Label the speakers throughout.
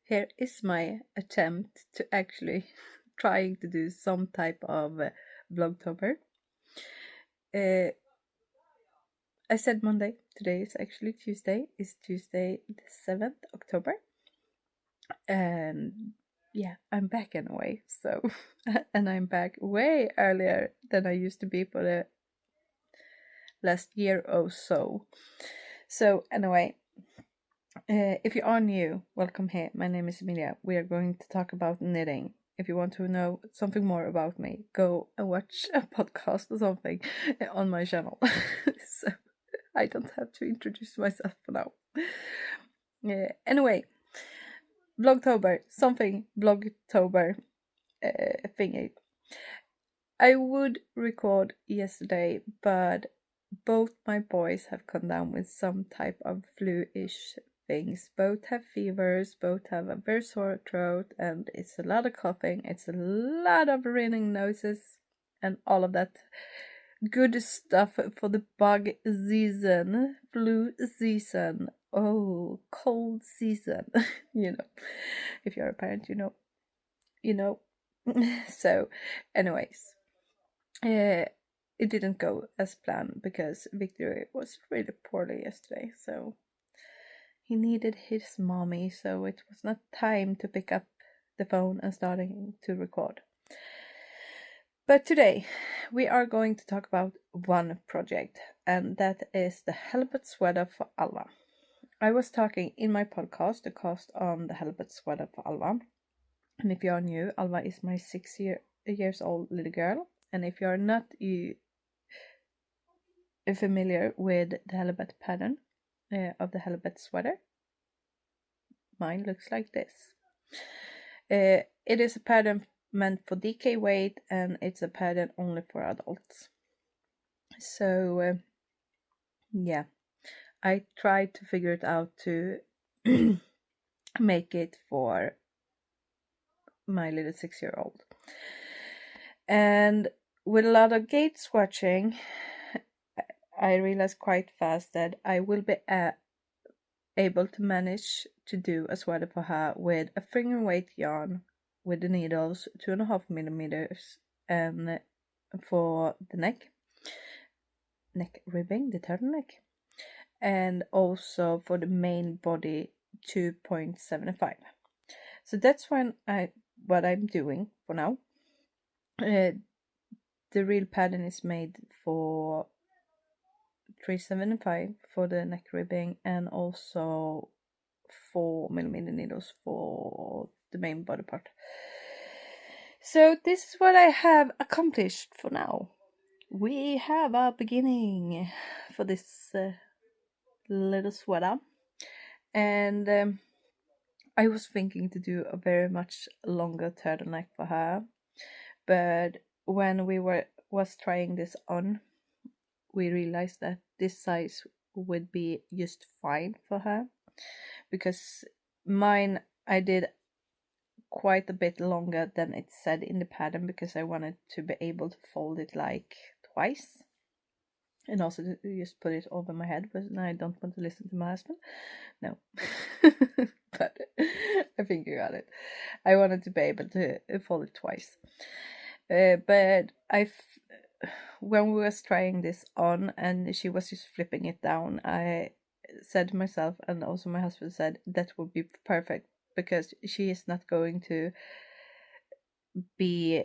Speaker 1: Here is my attempt to actually trying to do some type of Vlogtober. I said Monday. Today is actually Tuesday. It's Tuesday the 7th October. And yeah, I'm back anyway. So, and I'm back way earlier than I used to be for the last year or so. So anyway, if you are new, welcome here. My name is Emilia. We are going to talk about knitting. If you want to know something more about me, go and watch a podcast or something on my channel. So I don't have to introduce myself for now. Anyway, Vlogtober, something Vlogtober thingy. I would record yesterday, but both my boys have come down with some type of flu-ish things. Both have fevers, both have a very sore throat, and it's a lot of coughing, it's a lot of running noses, and all of that good stuff for the bug season, flu season, oh, cold season. You know, if you're a parent, you know. So, anyways, it didn't go as planned because Victor was really poorly yesterday, so he needed his mommy, so it was not time to pick up the phone and starting to record. But today we are going to talk about one project, and that is the halibut sweater for Alva. I was talking in my podcast, the cast on the halibut sweater for Alva. And if you are new, Alva is my 6 years old little girl. And if you are not familiar with the halibut pattern of the halibut sweater, mine looks like this. It is a pattern meant for DK weight, and it's a pattern only for adults. So yeah, I tried to figure it out to make it for my little 6-year-old. And with a lot of gate swatching, I realized quite fast that I will be able to manage to do a sweater for her with a finger weight yarn with the needles 2.5 millimeters, and for the neck ribbing, the turtleneck, and also for the main body 2.75. So that's what I'm doing for now. The real pattern is made for 3.75 for the neck ribbing, and also 4mm needles for the main body part. So this is what I have accomplished for now. We have a beginning for this little sweater, and I was thinking to do a very much longer turtleneck for her, but when we was trying this on, we realized that this size would be just fine for her, because mine I did quite a bit longer than it said in the pattern, because I wanted to be able to fold it like twice, and also to just put it over my head, but I don't want to listen to my husband. No. But I think you got it. I wanted to be able to fold it twice. But when we was trying this on and she was just flipping it down, I said to myself, and also my husband said, that would be perfect, because she is not going to be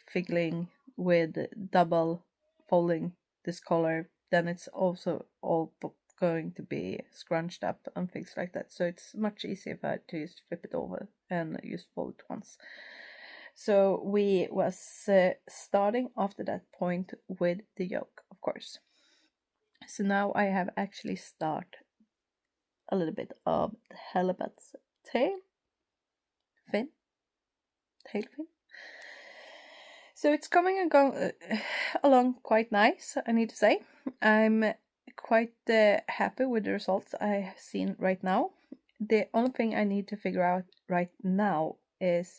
Speaker 1: fiddling with double folding this collar. Then it's also all going to be scrunched up and things like that. So it's much easier for her to just flip it over and just fold it once. So we was starting after that point with the yoke, of course. So now I have actually started a little bit of the halibut's tail fin. So it's coming along quite nice, I need to say. I'm quite happy with the results I have seen right now. The only thing I need to figure out right now is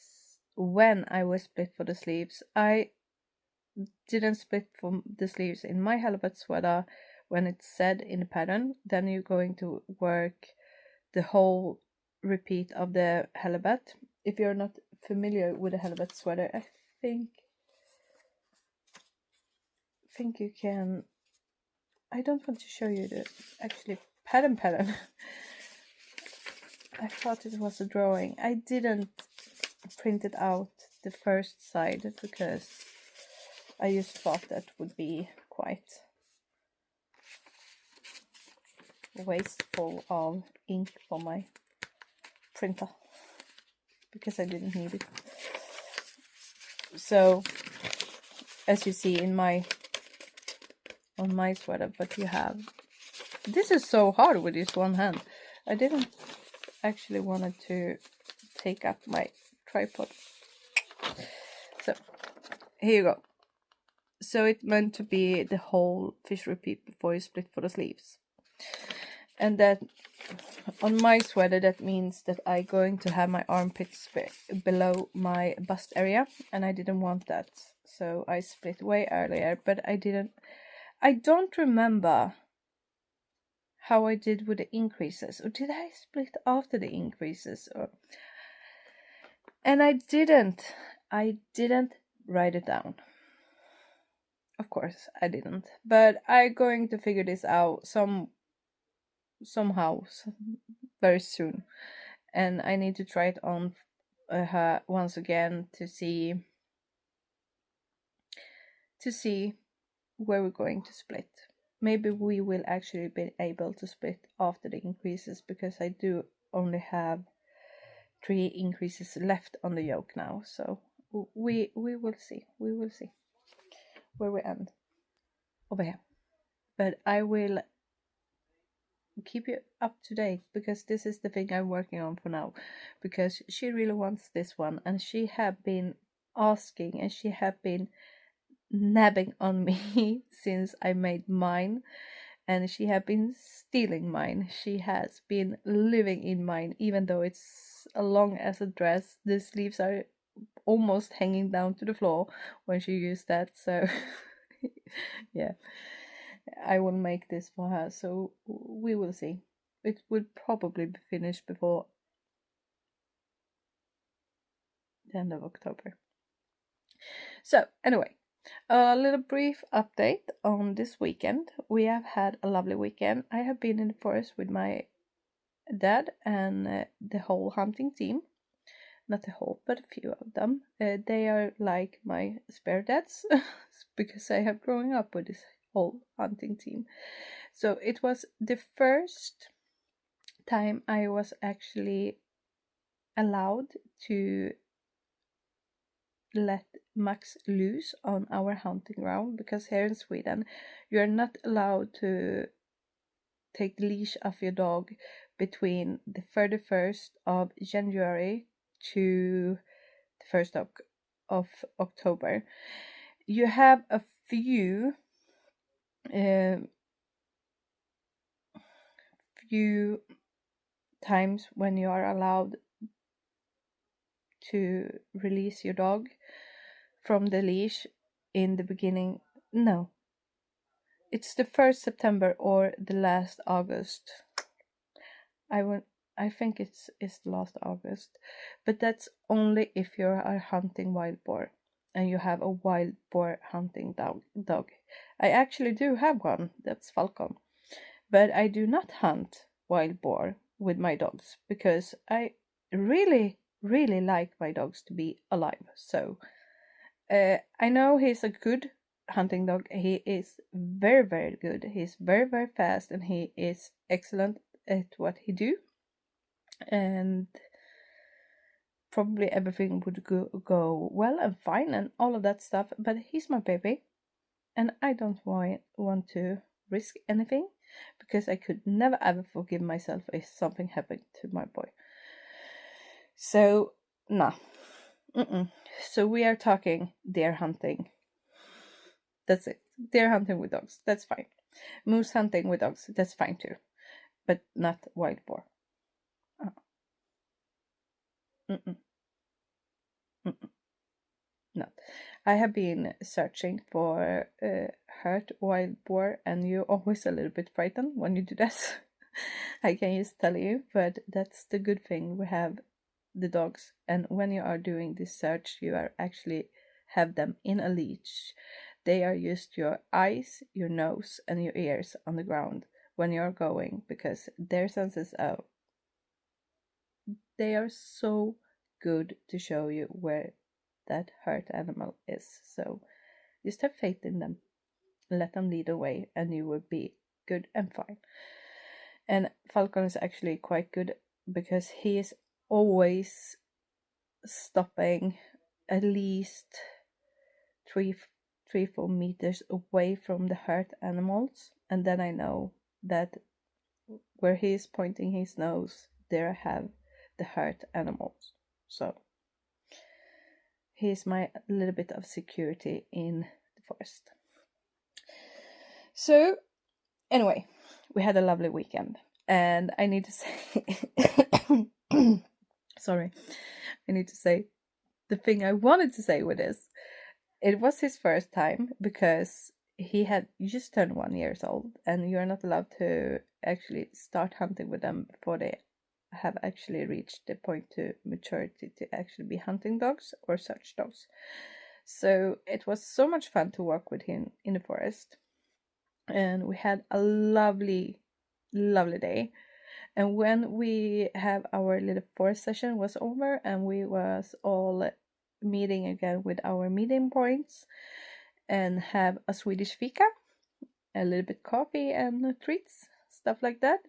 Speaker 1: when I will split for the sleeves. I didn't split for the sleeves in my halibut sweater when it's said in the pattern. Then you're going to work the whole repeat of the halibut. If you're not familiar with a halibut sweater, I think you can. I don't want to show you the actually pattern. I thought it was a drawing. I didn't print it out the first side because I just thought that would be quite wasteful of ink for my printer because I didn't need it. So as you see on my sweater, but you have, this is so hard with this one hand. I didn't actually wanted to take up my tripod. So here you go. So it meant to be the whole fish repeat before you split for the sleeves. And that on my sweater, that means that I'm going to have my armpits below my bust area, and I didn't want that. So I split way earlier, but I don't remember how I did with the increases, or did I split after the increases? And I didn't write it down. Of course I didn't, but I'm going to figure this out somehow very soon, and I need to try it on her once again to see where we're going to split. Maybe we will actually be able to split after the increases, because I do only have 3 increases left on the yoke now. So we will see. We will see where we end over here. But I will keep you up to date, because this is the thing I'm working on for now, because she really wants this one, and she have been asking and she have been nabbing on me since I made mine, and she have been stealing mine. She has been living in mine, even though it's as long as a dress. The sleeves are almost hanging down to the floor when she used that. So yeah, I will make this for her, so we will see. It will probably be finished before the end of October. So anyway, a little brief update on this weekend. We have had a lovely weekend. I have been in the forest with my dad and the whole hunting team. Not the whole, but a few of them. They are like my spare dads because I have grown up with this whole hunting team. So it was the first time I was actually allowed to let Max loose on our hunting ground, because here in Sweden you're not allowed to take the leash off your dog between the 31st of January to the 1st of October. You have a few times when you are allowed to release your dog from the leash in the beginning. No, it's the 1st September or the last August. I think it's the last August, but that's only if you are hunting wild boar and you have a wild boar hunting dog. I actually do have one, that's Falcon, but I do not hunt wild boar with my dogs because I really like my dogs to be alive. So I know he's a good hunting dog. He is very good. He's very fast, and he is excellent at what he do. And probably everything would go well and fine and all of that stuff. But he's my baby, and I don't want to risk anything, because I could never ever forgive myself if something happened to my boy. So nah. So we are talking deer hunting. That's it. Deer hunting with dogs, that's fine. Moose hunting with dogs, that's fine too. But not wild boar. No. I have been searching for hurt wild boar, and you're always a little bit frightened when you do that. I can just tell you, but that's the good thing. We have the dogs, and when you are doing this search, you are actually have them in a leash. They are just your eyes, your nose, and your ears on the ground when you are going, because their senses are they are so good to show you where that hurt animal is. So just have faith in them, let them lead the way, and you will be good and fine. And Falcon is actually quite good because he is always stopping at least 3-4 meters away from the hurt animals, and then I know that where he is pointing his nose, there I have the hurt animals. So he's my little bit of security in the forest. So anyway, we had a lovely weekend, and I need to say sorry, I need to say the thing I wanted to say with this. It was his first time because he had just turned 1 year old, and you're not allowed to actually start hunting with them before they have actually reached the point to maturity to actually be hunting dogs or such dogs. So it was so much fun to walk with him in the forest, and we had a lovely day. And when we have our little forest session was over and we was all meeting again with our meeting points and have a Swedish fika, a little bit coffee and treats, stuff like that,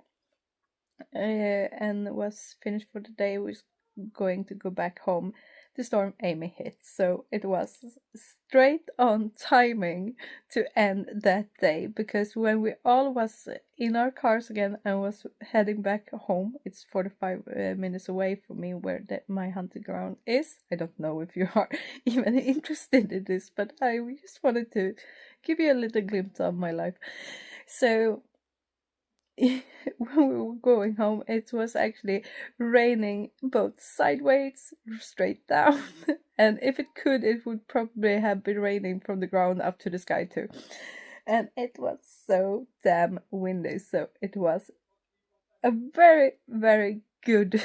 Speaker 1: and was finished for the day, was going to go back home, the storm Amy hit. So it was straight on timing to end that day, because when we all was in our cars again and was heading back home, it's 45 minutes away from me where my hunting ground is. I don't know if you are even interested in this, but I just wanted to give you a little glimpse of my life. So when we were going home, it was actually raining both sideways, straight down, and if it could, it would probably have been raining from the ground up to the sky too. And it was so damn windy, so it was a very, very good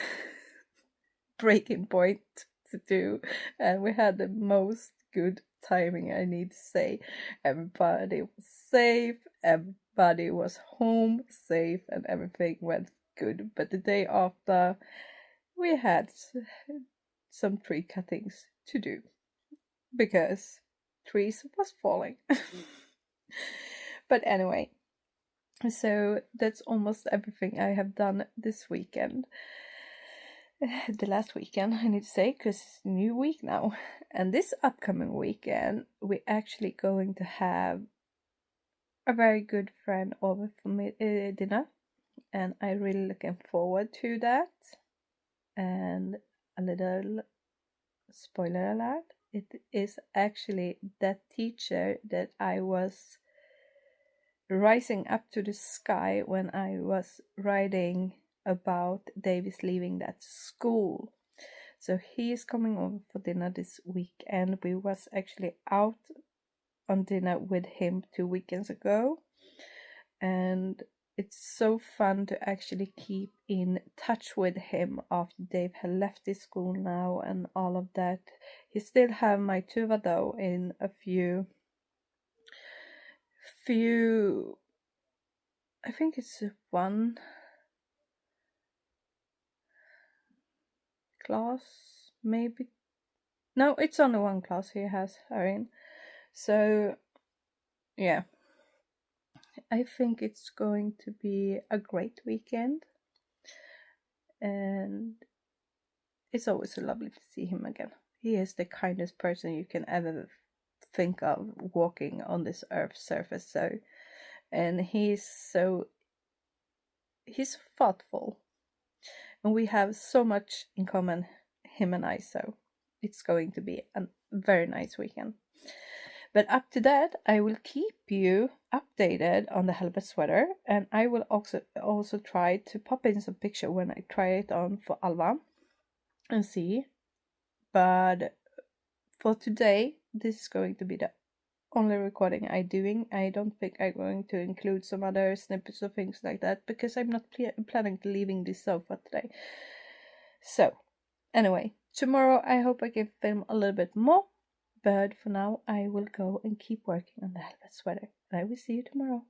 Speaker 1: breaking point to do, and we had the most good timing, I need to say. Everybody was safe, everybody was home safe, and everything went good. But the day after, we had some tree cuttings to do because trees was falling. But anyway, so that's almost everything I have done this weekend. The last weekend, I need to say, because it's a new week now. And this upcoming weekend, we're actually going to have a very good friend over for me, dinner. And I'm really looking forward to that. And a little spoiler alert, it is actually that teacher that I was rising up to the sky when I was writing about Davis leaving that school. So he is coming over for dinner this weekend. We was actually out on dinner with him 2 weekends ago, and it's so fun to actually keep in touch with him after Dave had left his school now and all of that. He still have my tuva though in a few I think it's one class, maybe. No, it's only one class he has her in. So yeah, I think it's going to be a great weekend, and it's always lovely to see him again. He is the kindest person you can ever think of walking on this earth's surface. So, and he's thoughtful, and we have so much in common, him and I. So it's going to be a very nice weekend. But up to that, I will keep you updated on the halibut sweater, and I will also try to pop in some picture when I try it on for Alva and see. But for today, this is going to be the only recording I'm doing. I don't think I'm going to include some other snippets or things like that because I'm not planning to leaving this sofa today. So, anyway, tomorrow I hope I can film a little bit more. But for now, I will go and keep working on the helmet sweater. I will see you tomorrow.